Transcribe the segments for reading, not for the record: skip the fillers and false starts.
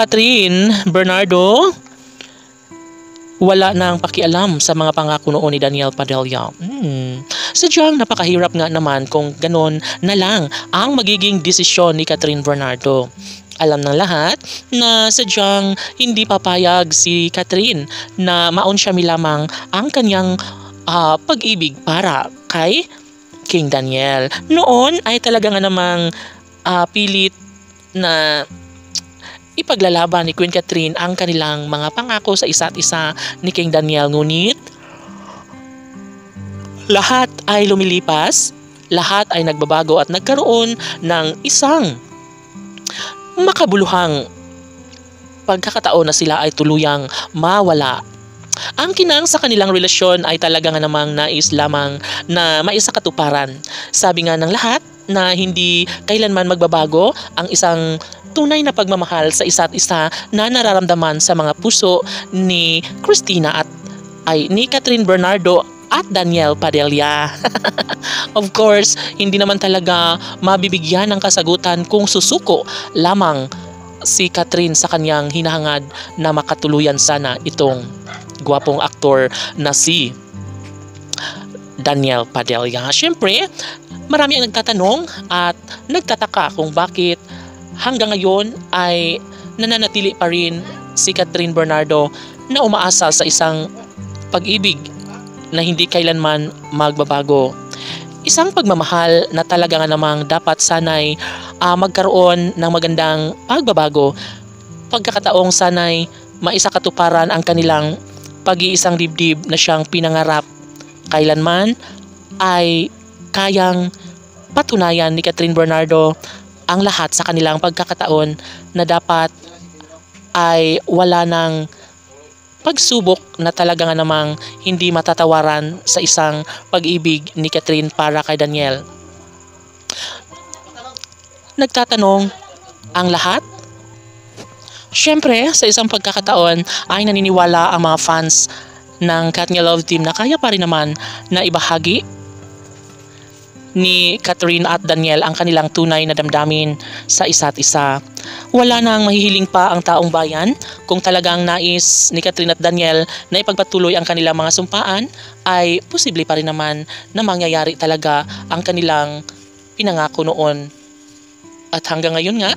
Catherine Bernardo wala nang pakialam sa mga pangako noon ni Daniel Padilla. Sadyang napakahirap nga naman kung ganon na lang ang magiging desisyon ni Catherine Bernardo. Alam ng lahat na sadyang hindi papayag si Catherine na maun siya lamang ang kanyang pag-ibig para kay King Daniel. Noon ay talaga nga namang pilit na ipaglalaban ni Queen Catherine ang kanilang mga pangako sa isa't isa ni King Daniel. Ngunit lahat ay lumilipas, lahat ay nagbabago at nagkaroon ng isang makabuluhang pagkakataon na sila ay tuluyang mawala. Ang kinang sa kanilang relasyon ay talaga nga namang nais lamang na maisakatuparan. Sabi nga ng lahat na hindi kailanman magbabago ang isang tunay na pagmamahal sa isa't isa na nararamdaman sa mga puso ni Christina at ni Catherine Bernardo at Daniel Padilla. Of course, hindi naman talaga mabibigyan ng kasagutan kung susuko lamang si Catherine sa kanyang hinahangad na makatuluyan sana itong gwapong aktor na si Daniel Padilla. Siyempre, marami ang nagtatanong at nagtataka kung bakit hanggang ngayon ay nananatili pa rin si Catherine Bernardo na umaasa sa isang pag-ibig na hindi kailanman magbabago. Isang pagmamahal na talaga nga namang dapat sanay magkaroon ng magandang pagbabago. Pagkakataong sanay maisakatuparan ang kanilang pag-iisang dibdib na siyang pinangarap. Kailanman ay kayang patunayan ni Catherine Bernardo ang lahat sa kanilang pagkakataon na dapat ay wala ng pagsubok na talaga nga namang hindi matatawaran sa isang pag-ibig ni Catherine para kay Daniel. Nagtatanong ang lahat? Siyempre, sa isang pagkakataon ay naniniwala ang mga fans ng Katnia Love Team na kaya pa rin naman na ibahagi ni Catherine at Daniel ang kanilang tunay na damdamin sa isa't isa. Wala nang mahihiling pa ang taong bayan kung talagang nais ni Catherine at Daniel na ipagpatuloy ang kanilang mga sumpaan ay posible pa rin naman na mangyayari talaga ang kanilang pinangako noon. At hanggang ngayon nga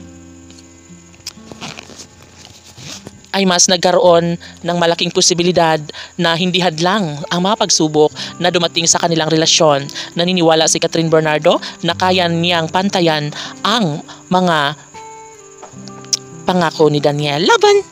ay mas nagkaroon ng malaking posibilidad na hindi hadlang ang mga pagsubok na dumating sa kanilang relasyon. Naniniwala si Catherine Bernardo na kaya niyang pantayan ang mga pangako ni Daniel. Laban!